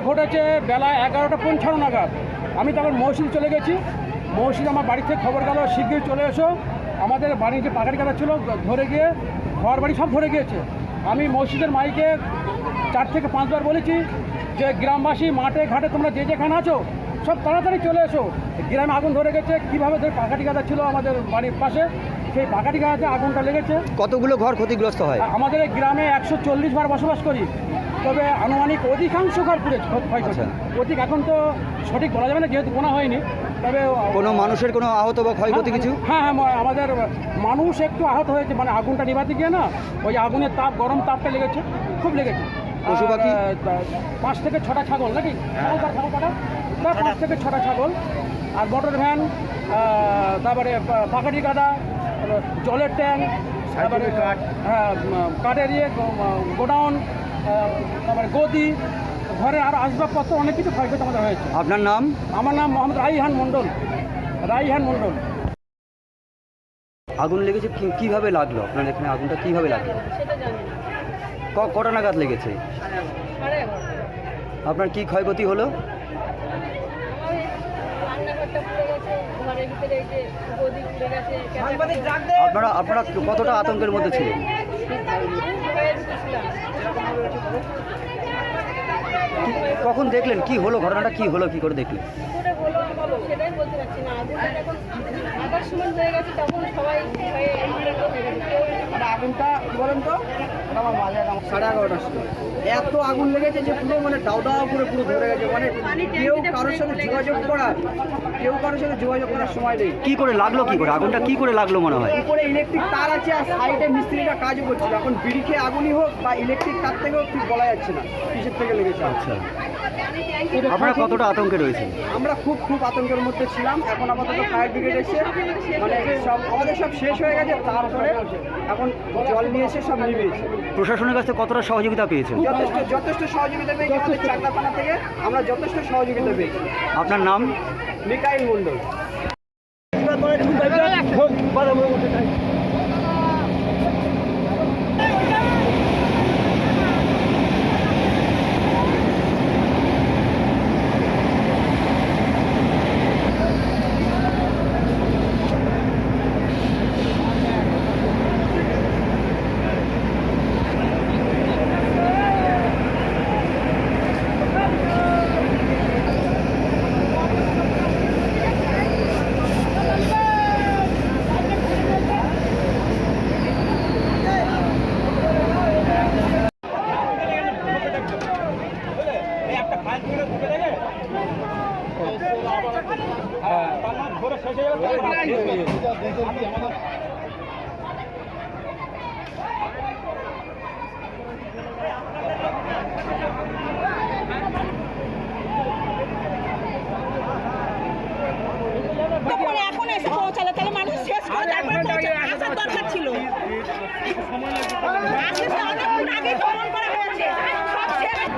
ঘটেছে বেলা 11:55 নাগাদ। আমি তখন মহসিন চলে গেছি। মহসিন আমার বাড়ি থেকে খবর গেল শীঘ্রই চলে এসো, আমাদের বাড়ির যে পাকাটি কাটা ছিল ধরে গিয়ে ঘর বাড়ি সব ধরে গিয়েছে। আমি মসজিদের মাইকে 4 থেকে 5 বার বলেছি যে গ্রামবাসী মাঠে ঘাটে তোমরা যে যেখানে আছো সব তাড়াতাড়ি চলে এসো, গ্রামে আগুন ধরে গেছে। কীভাবে ধরে পাকাটি গাদা ছিল আমাদের বাড়ির পাশে, সেই পাকাটি গাদাতে আগুনটা লেগেছে। কতগুলো ঘর ক্ষতিগ্রস্ত হয়? আমাদের এই গ্রামে 140 বার বসবাস করি, তবে আনুমানিক অধিকাংশ ঘর পুড়ে ক্ষয়ক্ষতি। অধিক এখন তো সঠিক বলা যাবে না যেহেতু গোনা হয়নি, তবে কোনো মানুষের কোনো আহত বা ক্ষয়ক্ষতি কিছু? হ্যাঁ হ্যাঁ, আমাদের মানুষ একটু আহত হয়েছে, মানে আগুনটা নিভাতে গিয়ে না ওই আগুনের তাপ, গরম তাপটা লেগেছে, খুব লেগেছে। পশু পাখি 5 থেকে 6টা ছাগল নাকি ছাগল কাটা 5 থেকে 6টা ছাগল, আর মোটর ভ্যান, তারপরে পাকাটি কাটা, জলের ট্যাঙ্ক, তারপরে হ্যাঁ কাঠের গোডাউন, তারপরে গদি, ঘরের আরও আসবাবপত্র অনেক কিছু ক্ষয়ক্ষতি আমাদের হয়েছে। আপনার নাম? আমার নাম মোহাম্মদ রাইহান মণ্ডল। আগুন লেগেছে কিভাবে লাগলো আপনার এখানে? আগুনটা কিভাবে লাগলো? কটা নাগাদ লেগেছে? আপনার কি ক্ষয়ক্ষতি হলো? আপনারা কতটা আতঙ্কের মধ্যে ছিলেন? কখন দেখলেন কি হলো, ঘটনাটা কি হলো, কি করে দেখলেন? সেটাই বলতে পারছি না। এখন আকাশ হয়ে গেছে, তখন সবাই আগুনটা কি বলেন তো, আমার মাঝে 11:30টার সময় এত আগুন লেগেছে যে পুরো মানে দাও করে পুরো ধরে গেছে। মানে কেউ কারোর সাথে যোগাযোগ করার সময় নেই। কি করে লাগলো, কি করে আগুনটা কি করে লাগলো মনে হয়? উপরে ইলেকট্রিক তার আছে আর সাইডে মিস্ত্রিরা কাজও করছিল। এখন বিড়ি খেয়ে আগুনই হোক বা ইলেকট্রিক তার থেকেও ঠিক বলা যাচ্ছে না কিসের থেকে লেগেছে। আচ্ছা, আপনারা কতটা আতঙ্কে রয়েছেন? আমরা খুব আতঙ্কের মধ্যে ছিলাম। এখন আপাতত ফায়ার ব্রিগেড এসে মানে সব আমাদের সব শেষ হয়ে গেছে, তারপরে এখন জল নিয়ে এসে সব নিভিয়েছে। প্রশাসনের কাছে কতটা সহযোগিতা পেয়েছেন? যথেষ্ট সহযোগিতা পেয়েছি। আমাদের চাকদা থানা থেকে আমরা যথেষ্ট সহযোগিতা পেয়েছি। আপনার নাম? মিকাইল মণ্ডল। এখন এসে পৌঁছালে তাহলে মানুষ শেষ করে তারপরে আসার দরকার ছিল। আগে দমন করা হয়েছে সব শেষ।